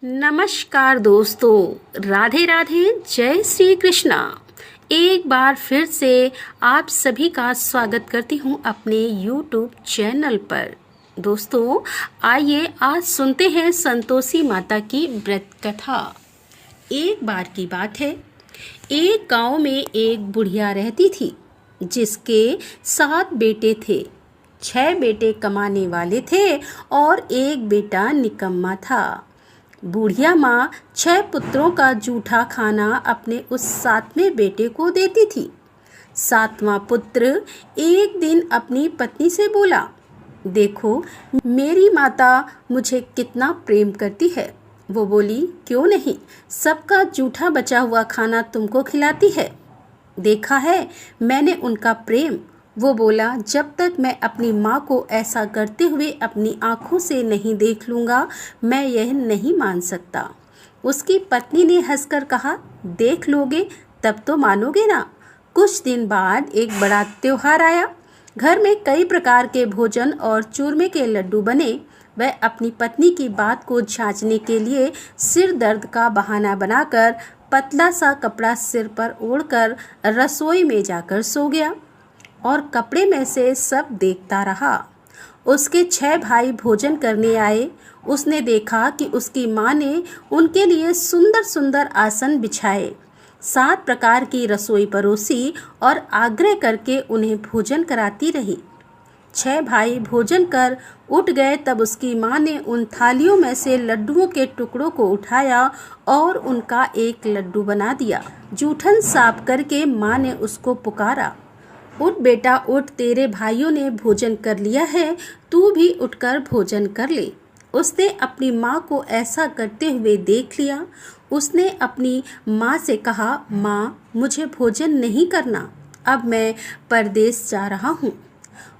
नमस्कार दोस्तों, राधे राधे, जय श्री कृष्णा। एक बार फिर से आप सभी का स्वागत करती हूँ अपने YouTube चैनल पर। दोस्तों, आइए आज सुनते हैं संतोषी माता की व्रत कथा। एक बार की बात है, एक गांव में एक बुढ़िया रहती थी जिसके 7 बेटे थे। 6 बेटे कमाने वाले थे और एक बेटा निकम्मा था। बूढ़िया माँ 6 पुत्रों का जूठा खाना अपने उस 7वें बेटे को देती थी। 7वां पुत्र एक दिन अपनी पत्नी से बोला, देखो मेरी माता मुझे कितना प्रेम करती है। वो बोली, क्यों नहीं, सबका जूठा बचा हुआ खाना तुमको खिलाती है। देखा है मैंने उनका प्रेम। वो बोला, जब तक मैं अपनी माँ को ऐसा करते हुए अपनी आँखों से नहीं देख लूँगा, मैं यह नहीं मान सकता। उसकी पत्नी ने हंसकर कहा, देख लोगे तब तो मानोगे ना। कुछ दिन बाद एक बड़ा त्योहार आया। घर में कई प्रकार के भोजन और चूरमे के लड्डू बने। वह अपनी पत्नी की बात को जांचने के लिए सिर दर्द का बहाना बनाकर पतला सा कपड़ा सिर पर ओढ़कर रसोई में जाकर सो गया और कपड़े में से सब देखता रहा। उसके 6 भाई भोजन करने आए। उसने देखा कि उसकी माँ ने उनके लिए सुंदर सुंदर आसन बिछाए, 7 प्रकार की रसोई परोसी और आग्रह करके उन्हें भोजन कराती रही। 6 भाई भोजन कर उठ गए तब उसकी माँ ने उन थालियों में से लड्डुओं के टुकड़ों को उठाया और उनका एक लड्डू बना दिया। जूठन साफ करके माँ ने उसको पुकारा, उठ बेटा उठ, तेरे भाइयों ने भोजन कर लिया है, तू भी उठकर भोजन कर ले। उसने अपनी माँ को ऐसा करते हुए देख लिया। उसने अपनी माँ से कहा, माँ मुझे भोजन नहीं करना, अब मैं परदेश जा रहा हूँ।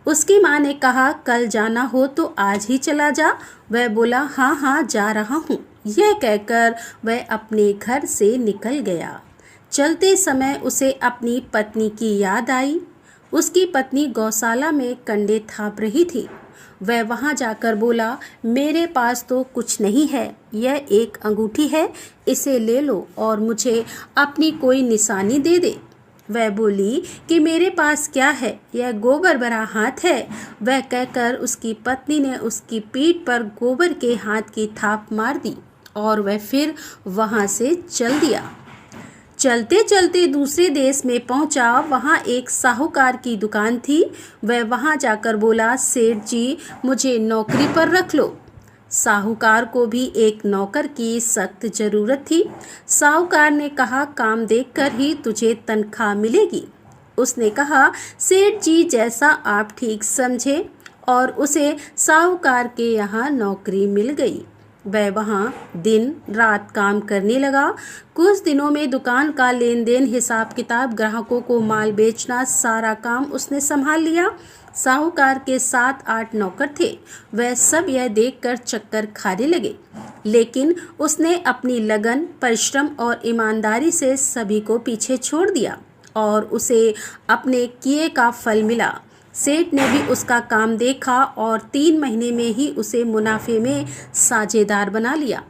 उसकी माँ ने कहा, कल जाना हो तो आज ही चला जा। वह बोला, हाँ हाँ जा रहा हूँ। यह कहकर वह अपने घर से निकल गया। चलते समय उसे अपनी पत्नी की याद आई। उसकी पत्नी गौशाला में कंडे थाप रही थी। वह वहां जाकर बोला, मेरे पास तो कुछ नहीं है, यह एक अंगूठी है, इसे ले लो और मुझे अपनी कोई निशानी दे दे। वह बोली कि मेरे पास क्या है, यह गोबर भरा हाथ है। वह कहकर उसकी पत्नी ने उसकी पीठ पर गोबर के हाथ की थाप मार दी और वह फिर वहां से चल दिया। चलते चलते दूसरे देश में पहुंचा। वहां एक साहूकार की दुकान थी। वह वहां जाकर बोला, सेठ जी मुझे नौकरी पर रख लो। साहूकार को भी एक नौकर की सख्त जरूरत थी। साहूकार ने कहा, काम देखकर ही तुझे तनख्वाह मिलेगी। उसने कहा, सेठ जी जैसा आप ठीक समझे, और उसे साहूकार के यहाँ नौकरी मिल गई। वह वहाँ दिन रात काम करने लगा। कुछ दिनों में दुकान का लेन देन, हिसाब किताब, ग्राहकों को माल बेचना, सारा काम उसने संभाल लिया। साहूकार के 7-8 नौकर थे। वह सब यह देखकर चक्कर खाने लगे, लेकिन उसने अपनी लगन, परिश्रम और ईमानदारी से सभी को पीछे छोड़ दिया और उसे अपने किए का फल मिला। सेठ ने भी उसका काम देखा और 3 महीने में ही उसे मुनाफे में साझेदार बना लिया।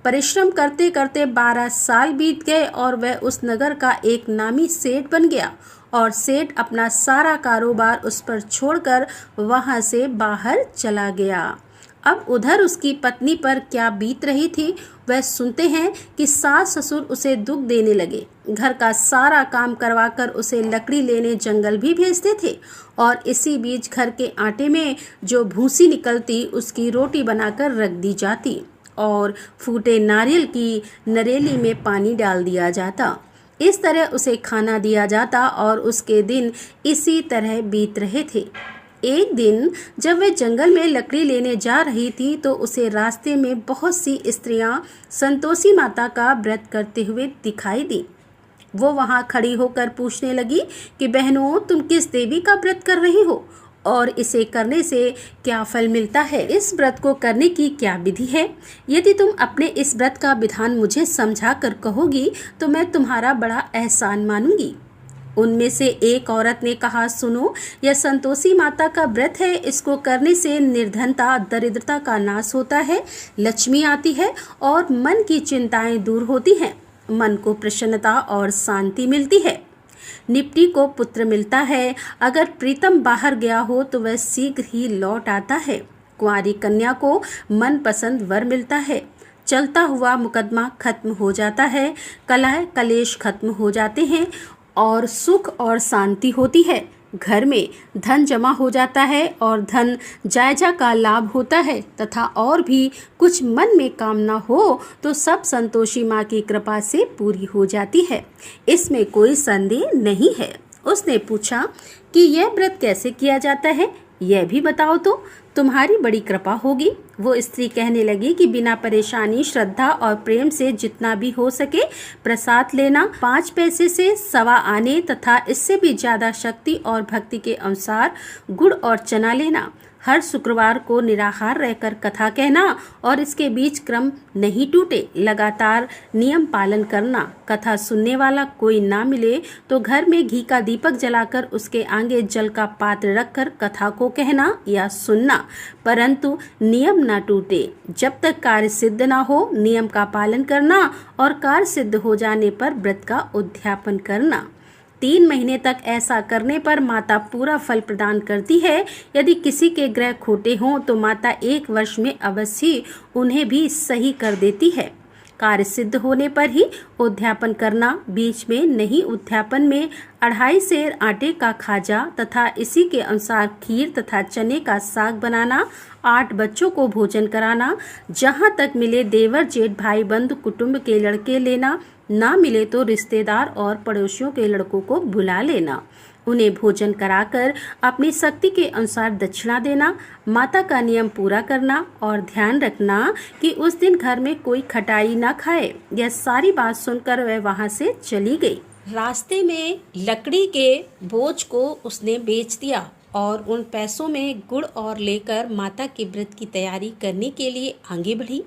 परिश्रम करते करते 12 साल बीत गए और वह उस नगर का एक नामी सेठ बन गया और सेठ अपना सारा कारोबार उस पर छोड़कर वहां से बाहर चला गया। अब उधर उसकी पत्नी पर क्या बीत रही थी, वह सुनते हैं कि सास ससुर उसे दुख देने लगे। घर का सारा काम करवाकर उसे लकड़ी लेने जंगल भी भेजते थे और इसी बीच घर के आटे में जो भूसी निकलती उसकी रोटी बनाकर रख दी जाती और फूटे नारियल की नरेली में पानी डाल दिया जाता। इस तरह उसे खाना दिया जाता और उसके दिन इसी तरह बीत रहे थे। एक दिन जब वह जंगल में लकड़ी लेने जा रही थी तो उसे रास्ते में बहुत सी स्त्रियां संतोषी माता का व्रत करते हुए दिखाई दी। वो वहां खड़ी होकर पूछने लगी कि बहनों, तुम किस देवी का व्रत कर रही हो और इसे करने से क्या फल मिलता है? इस व्रत को करने की क्या विधि है? यदि तुम अपने इस व्रत का विधान मुझे समझा कर कहोगी तो मैं तुम्हारा बड़ा एहसान मानूंगी। उनमें से एक औरत ने कहा, सुनो, यह संतोषी माता का व्रत है। इसको करने से निर्धनता, दरिद्रता का नाश होता है, लक्ष्मी आती है और मन की चिंताएं दूर होती हैं। मन को प्रसन्नता और शांति मिलती है। निपटी को पुत्र मिलता है। अगर प्रीतम बाहर गया हो तो वह शीघ्र ही लौट आता है। कुंवारी कन्या को मनपसंद वर मिलता है। चलता हुआ मुकदमा खत्म हो जाता है। कलह कलेश खत्म हो जाते हैं और सुख और शांति होती है। घर में धन जमा हो जाता है और धन जायजा का लाभ होता है तथा और भी कुछ मन में कामना हो तो सब संतोषी माँ की कृपा से पूरी हो जाती है। इसमें कोई संदेह नहीं है। उसने पूछा कि यह व्रत कैसे किया जाता है, यह भी बताओ तो तुम्हारी बड़ी कृपा होगी। वो स्त्री कहने लगी कि बिना परेशानी, श्रद्धा और प्रेम से जितना भी हो सके प्रसाद लेना, 5 पैसे से 1.25 आने तथा इससे भी ज्यादा शक्ति और भक्ति के अनुसार गुड़ और चना लेना, हर शुक्रवार को निराहार रहकर कथा कहना और इसके बीच क्रम नहीं टूटे, लगातार नियम पालन करना। कथा सुनने वाला कोई ना मिले तो घर में घी का दीपक जलाकर उसके आगे जल का पात्र रखकर कथा को कहना या सुनना, परंतु नियम ना टूटे। जब तक कार्य सिद्ध ना हो नियम का पालन करना और कार्य सिद्ध हो जाने पर व्रत का उद्यापन करना। 3 महीने तक ऐसा करने पर माता पूरा फल प्रदान करती है। यदि किसी के ग्रह खोटे हों तो माता 1 वर्ष में अवश्य उन्हें भी सही कर देती है। कार्य सिद्ध होने पर ही उद्यापन करना, बीच में नहीं। उद्यापन में 2.5 सेर आटे का खाजा तथा इसी के अनुसार खीर तथा चने का साग बनाना, 8 बच्चों को भोजन कराना, जहाँ तक मिले देवर जेठ भाई बंधु कुटुंब के लड़के लेना, ना मिले तो रिश्तेदार और पड़ोसियों के लड़कों को बुला लेना, उन्हें भोजन कराकर अपनी शक्ति के अनुसार दक्षिणा देना, माता का नियम पूरा करना और ध्यान रखना कि उस दिन घर में कोई खटाई ना खाए। यह सारी बात सुनकर वह वहां से चली गई। रास्ते में लकड़ी के बोझ को उसने बेच दिया और उन पैसों में गुड़ और लेकर माता के व्रत की तैयारी करने के लिए आगे बढ़ी।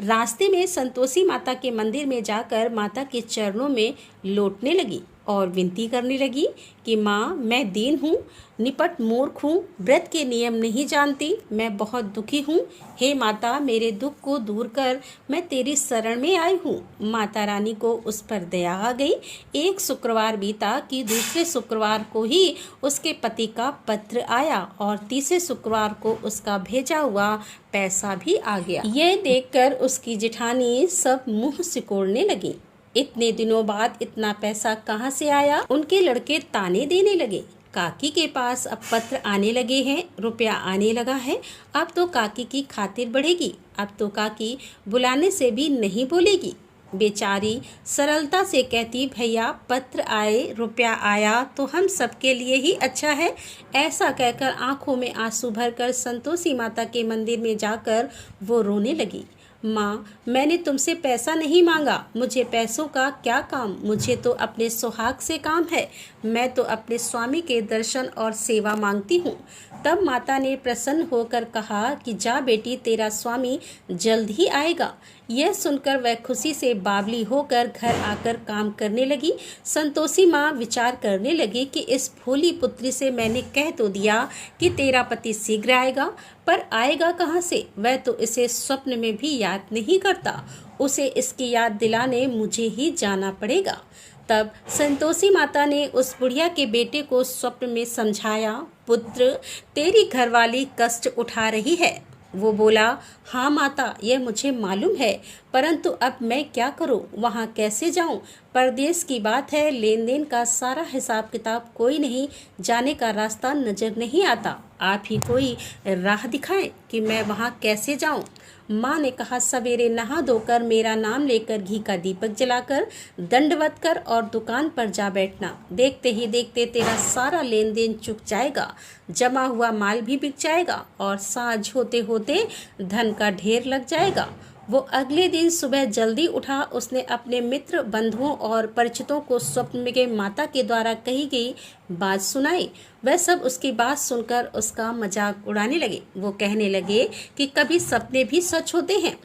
रास्ते में संतोषी माता के मंदिर में जाकर माता के चरणों में लौटने लगी और विनती करने लगी कि माँ, मैं दीन हूँ, निपट मूर्ख हूँ, व्रत के नियम नहीं जानती, मैं बहुत दुखी हूँ। हे माता, मेरे दुख को दूर कर, मैं तेरी शरण में आई हूँ। माता रानी को उस पर दया आ गई। एक शुक्रवार बीता कि दूसरे शुक्रवार को ही उसके पति का पत्र आया और तीसरे शुक्रवार को उसका भेजा हुआ पैसा भी आ गया। यह देखकर उसकी जेठानी सब मुंह सिकोड़ने लगी। इतने दिनों बाद इतना पैसा कहाँ से आया? उनके लड़के ताने देने लगे। काकी के पास अब पत्र आने लगे हैं, रुपया आने लगा है, अब तो काकी की खातिर बढ़ेगी, अब तो काकी बुलाने से भी नहीं बोलेगी। बेचारी सरलता से कहती, भैया पत्र आए, रुपया आया तो हम सबके लिए ही अच्छा है। ऐसा कहकर आंखों में आंसू भरकर संतोषी माता के मंदिर में जाकर वो रोने लगी। माँ, मैंने तुमसे पैसा नहीं मांगा, मुझे पैसों का क्या काम, मुझे तो अपने सुहाग से काम है, मैं तो अपने स्वामी के दर्शन और सेवा मांगती हूँ। तब माता ने प्रसन्न होकर कहा कि जा बेटी, तेरा स्वामी जल्द ही आएगा। यह सुनकर वह खुशी से बावली होकर घर आकर काम करने लगी। संतोषी माँ विचार करने लगी कि इस भोली पुत्री से मैंने कह तो दिया कि तेरा पति शीघ्र आएगा, पर आएगा कहाँ से? वह तो इसे स्वप्न में भी याद नहीं करता, उसे इसकी याद दिलाने मुझे ही जाना पड़ेगा। तब संतोषी माता ने उस बुढ़िया के बेटे को स्वप्न में समझाया, पुत्र, तेरी घरवाली कष्ट उठा रही है। वो बोला, हाँ माता, यह मुझे मालूम है, परंतु अब मैं क्या करूं, वहां कैसे जाऊं? परदेश की बात है, लेन देन का सारा हिसाब किताब कोई नहीं, जाने का रास्ता नजर नहीं आता। आप ही कोई राह दिखाएं कि मैं वहां कैसे जाऊं। माँ ने कहा, सवेरे नहा धोकर मेरा नाम लेकर घी का दीपक जलाकर दंडवत कर और दुकान पर जा बैठना। देखते ही देखते तेरा सारा लेन देन चुक जाएगा, जमा हुआ माल भी बिक जाएगा और साँझ होते होते धन का ढेर लग जाएगा। वो अगले दिन सुबह जल्दी उठा। उसने अपने मित्र, बंधुओं और परिचितों को स्वप्न में माता के द्वारा कही गई बात सुनाई। वह सब उसकी बात सुनकर उसका मजाक उड़ाने लगे। वो कहने लगे कि कभी सपने भी सच होते हैं।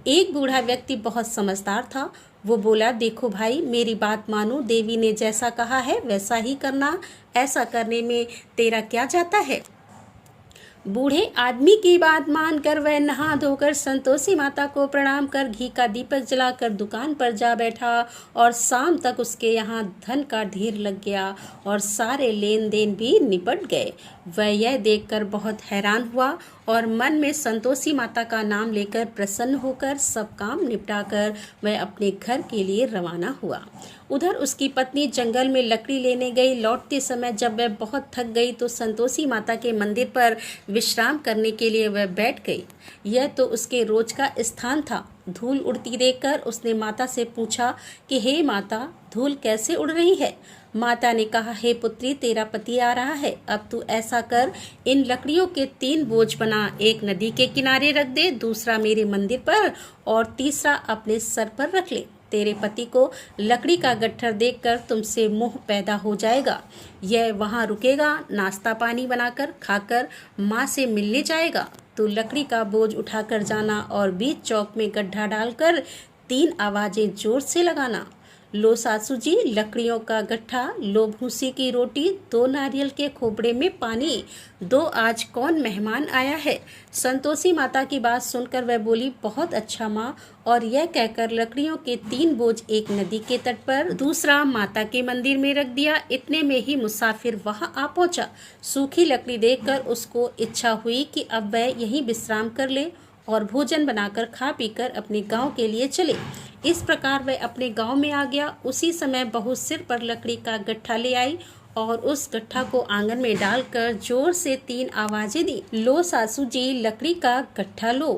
एक बूढ़ा व्यक्ति बहुत समझदार था। वो बोला, देखो भाई, मेरी बात मानो, देवी ने जैसा कहा है वैसा ही करना, ऐसा करने में तेरा क्या जाता है। बूढ़े आदमी की बात मानकर वह नहा धोकर संतोषी माता को प्रणाम कर घी का दीपक जलाकर दुकान पर जा बैठा और शाम तक उसके यहाँ धन का ढेर लग गया और सारे लेन देन भी निपट गए। वह यह देखकर बहुत हैरान हुआ और मन में संतोषी माता का नाम लेकर प्रसन्न होकर सब काम निपटाकर वह अपने घर के लिए रवाना हुआ। उधर उसकी पत्नी जंगल में लकड़ी लेने गई। लौटते समय जब वह बहुत थक गई तो संतोषी माता के मंदिर पर विश्राम करने के लिए वह बैठ गई। यह तो उसके रोज का स्थान था। धूल उड़ती देखकर उसने माता से पूछा कि हे माता, धूल कैसे उड़ रही है। माता ने कहा, हे पुत्री, तेरा पति आ रहा है। अब तू ऐसा कर, इन लकड़ियों के 3 बोझ बना, एक नदी के किनारे रख दे, दूसरा मेरे मंदिर पर और तीसरा अपने सर पर रख ले। तेरे पति को लकड़ी का गट्ठर देखकर तुमसे मोह पैदा हो जाएगा। यह वहाँ रुकेगा, नाश्ता पानी बनाकर खाकर माँ से मिलने जाएगा। तू लकड़ी का बोझ उठाकर जाना और बीच चौक में गड्ढा डालकर 3 आवाजें जोर से लगाना। लो सासू जी, लकड़ियों का गट्ठा, लो भूसी की रोटी, 2 नारियल के खोपड़े में पानी, 2 आज कौन मेहमान आया है। संतोषी माता की बात सुनकर वह बोली, बहुत अच्छा माँ। और यह कहकर लकड़ियों के 3 बोझ एक नदी के तट पर, दूसरा माता के मंदिर में रख दिया। इतने में ही मुसाफिर वहां आ पहुंचा। सूखी लकड़ी देखकर उसको इच्छा हुई कि अब वह यहीं विश्राम कर ले और भोजन बनाकर खा पीकर अपने गांव के लिए चले। इस प्रकार वह अपने गांव में आ गया। उसी समय बहू सिर पर लकड़ी का गट्ठा ले आई और उस गट्ठा को आंगन में डालकर जोर से 3 आवाजें दी। लो सासू जी, लकड़ी का गट्ठा लो,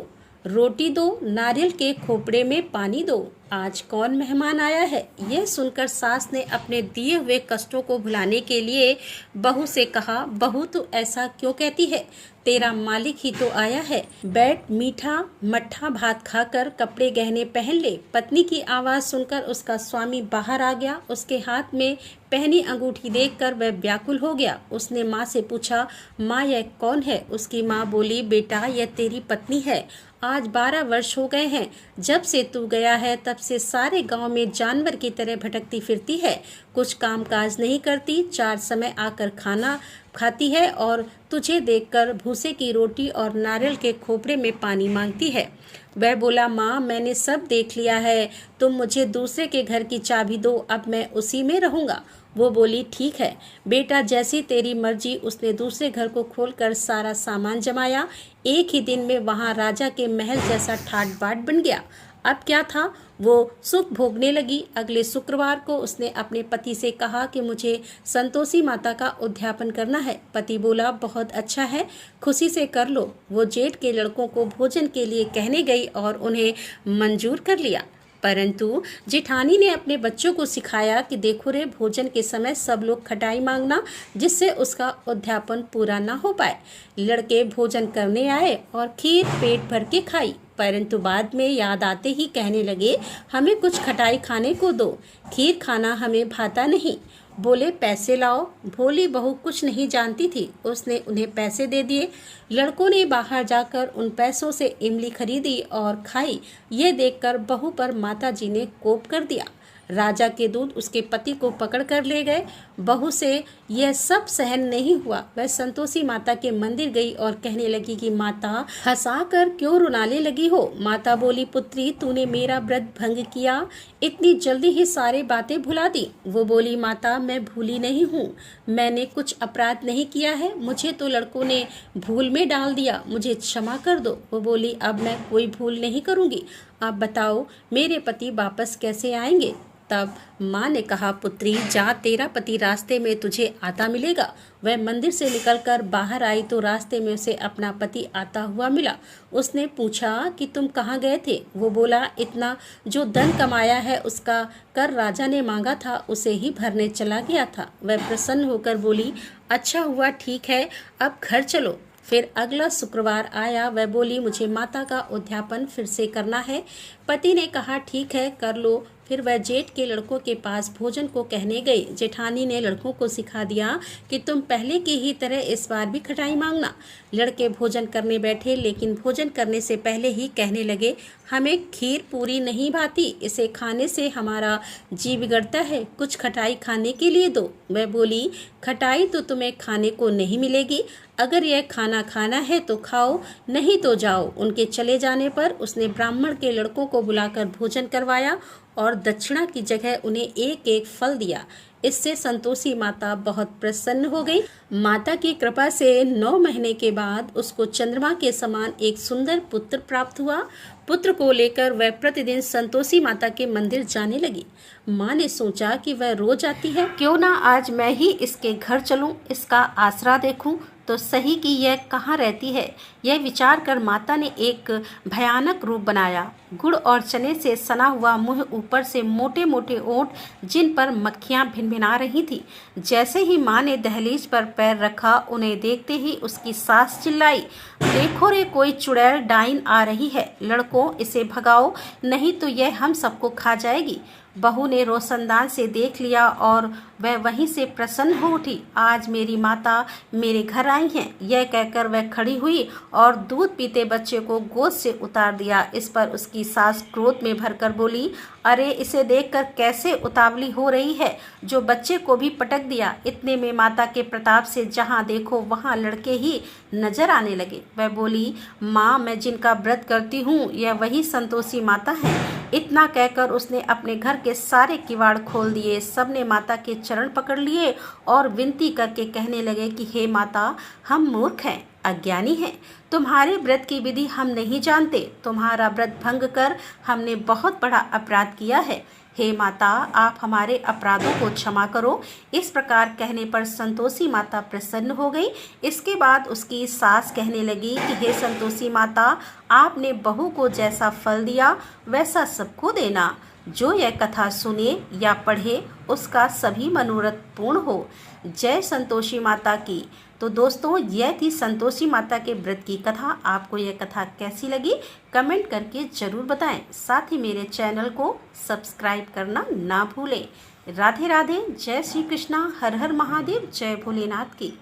रोटी दो, नारियल के खोपड़े में पानी दो, आज कौन मेहमान आया है। यह सुनकर सास ने अपने दिए हुए कष्टों को भुलाने के लिए बहू से कहा, बहू तू ऐसा क्यों कहती है, तेरा मालिक ही तो आया है। बैठ, मीठा मट्ठा भात खाकर कपड़े गहने पहन ले। पत्नी की आवाज सुनकर उसका स्वामी बाहर आ गया। उसके हाथ में पहनी अंगूठी देखकर वह व्याकुल हो गया। उसने माँ से पूछा, माँ यह कौन है। उसकी माँ बोली, बेटा यह तेरी पत्नी है। आज 12 वर्ष हो गए हैं जब से तू गया है, तब से सारे गांव में जानवर की तरह भटकती फिरती है, कुछ काम काज नहीं करती, 4 समय आकर खाना खाती है और तुझे देखकर भूसे की रोटी और नारियल के खोपड़े में पानी मांगती है। वह बोला, माँ मैंने सब देख लिया है, तुम मुझे दूसरे के घर की चाबी दो, अब मैं उसी में रहूंगा। वो बोली, ठीक है बेटा, जैसी तेरी मर्जी। उसने दूसरे घर को खोलकर सारा सामान जमाया। एक ही दिन में वहां राजा के महल जैसा ठाट बाट बन गया। अब क्या था, वो सुख भोगने लगी। अगले शुक्रवार को उसने अपने पति से कहा कि मुझे संतोषी माता का उद्यापन करना है। पति बोला, बहुत अच्छा है, खुशी से कर लो। वो जेठ के लड़कों को भोजन के लिए कहने गई और उन्हें मंजूर कर लिया। परंतु जेठानी ने अपने बच्चों को सिखाया कि देखो रे, भोजन के समय सब लोग खटाई मांगना, जिससे उसका उद्यापन पूरा ना हो पाए। लड़के भोजन करने आए और खीर पेट भर के खाई, परंतु बाद में याद आते ही कहने लगे, हमें कुछ खटाई खाने को दो, खीर खाना हमें भाता नहीं। बोले, पैसे लाओ। भोली बहू कुछ नहीं जानती थी, उसने उन्हें पैसे दे दिए। लड़कों ने बाहर जाकर उन पैसों से इमली खरीदी और खाई। ये देखकर बहू पर माताजी ने कोप कर दिया। राजा के दूत उसके पति को पकड़ कर ले गए। बहू से यह सब सहन नहीं हुआ। वह संतोषी माता के मंदिर गई और कहने लगी कि माता, हंसाकर क्यों रुलाने लगी हो। माता बोली, पुत्री तूने मेरा व्रत भंग किया, इतनी जल्दी ही सारी बातें भुला दी। वो बोली, माता मैं भूली नहीं हूँ, मैंने कुछ अपराध नहीं किया है, मुझे तो लड़कों ने भूल में डाल दिया, मुझे क्षमा कर दो। वो बोली, अब मैं कोई भूल नहीं करूँगी, आप बताओ मेरे पति वापस कैसे आएंगे। तब माँ ने कहा, पुत्री जा, तेरा पति रास्ते में तुझे आता मिलेगा। वह मंदिर से निकलकर बाहर आई तो रास्ते में उसे अपना पति आता हुआ मिला। उसने पूछा कि तुम कहाँ गए थे। वो बोला, इतना जो धन कमाया है उसका कर राजा ने मांगा था, उसे ही भरने चला गया था। वह प्रसन्न होकर बोली, अच्छा हुआ, ठीक है, अब घर चलो। फिर अगला शुक्रवार आया। वह बोली, मुझे माता का उद्यापन फिर से करना है। पति ने कहा ठीक है कर लो। फिर वह जेठ के लड़कों के पास भोजन को कहने गई। जेठानी ने लड़कों को सिखा दिया कि तुम पहले की ही तरह इस बार भी खटाई मांगना। लड़के भोजन करने बैठे, लेकिन भोजन करने से पहले ही कहने लगे, हमें खीर पूरी नहीं भाती, इसे खाने से हमारा जी बिगड़ता है, कुछ खटाई खाने के लिए दो। वह बोली, खटाई तो तुम्हें खाने को नहीं मिलेगी, अगर यह खाना खाना है तो खाओ, नहीं तो जाओ। उनके चले जाने पर उसने ब्राह्मण के लड़कों को बुलाकर भोजन करवाया और दक्षिणा की जगह उन्हें एक एक फल दिया। इससे संतोषी माता बहुत प्रसन्न हो गई। माता की कृपा से 9 महीने के बाद उसको चंद्रमा के समान एक सुंदर पुत्र प्राप्त हुआ। पुत्र को लेकर वह प्रतिदिन संतोषी माता के मंदिर जाने लगी। माँ ने सोचा कि वह रोज आती है, क्यों ना आज मैं ही इसके घर चलूं, इसका आसरा देखूं तो सही कि यह कहाँ रहती है। यह विचार कर माता ने एक भयानक रूप बनाया। गुड़ और चने से सना हुआ मुंह, ऊपर से मोटे मोटे ओंठ जिन पर मक्खियां भिनभिना रही थी। जैसे ही माँ ने दहलीज पर पैर रखा, उन्हें देखते ही उसकी सास चिल्लाई, देखो रे, कोई चुड़ैल डाइन आ रही है, लड़कों इसे भगाओ, नहीं तो यह हम सबको खा जाएगी। बहू ने रोशनदान से देख लिया और वह वहीं से प्रसन्न हो उठी। आज मेरी माता मेरे घर आई हैं, यह कहकर वह खड़ी हुई और दूध पीते बच्चे को गोद से उतार दिया। इस पर उसकी सास क्रोध में भरकर बोली, अरे इसे देखकर कैसे उतावली हो रही है, जो बच्चे को भी पटक दिया। इतने में माता के प्रताप से जहाँ देखो वहाँ लड़के ही नजर आने लगे। वह बोली, माँ मैं जिनका व्रत करती हूँ यह वही संतोषी माता है। इतना कहकर उसने अपने घर के सारे किवाड़ खोल दिए। सबने माता के चरण पकड़ लिए और विनती करके कहने लगे कि हे माता, हम मूर्ख हैं, अज्ञानी हैं, तुम्हारे व्रत की विधि हम नहीं जानते, तुम्हारा व्रत भंग कर हमने बहुत बड़ा अपराध किया है। हे माता, आप हमारे अपराधों को क्षमा करो। इस प्रकार कहने पर संतोषी माता प्रसन्न हो गई। इसके बाद उसकी सास कहने लगी कि हे संतोषी माता, आपने बहू को जैसा फल दिया वैसा सबको देना। जो यह कथा सुने या पढ़े उसका सभी मनोरथ पूर्ण हो। जय संतोषी माता की। तो दोस्तों, यह थी संतोषी माता के व्रत की कथा। आपको यह कथा कैसी लगी कमेंट करके ज़रूर बताएं। साथ ही मेरे चैनल को सब्सक्राइब करना ना भूलें। राधे राधे, जय श्री कृष्णा, हर हर महादेव, जय भोलेनाथ की।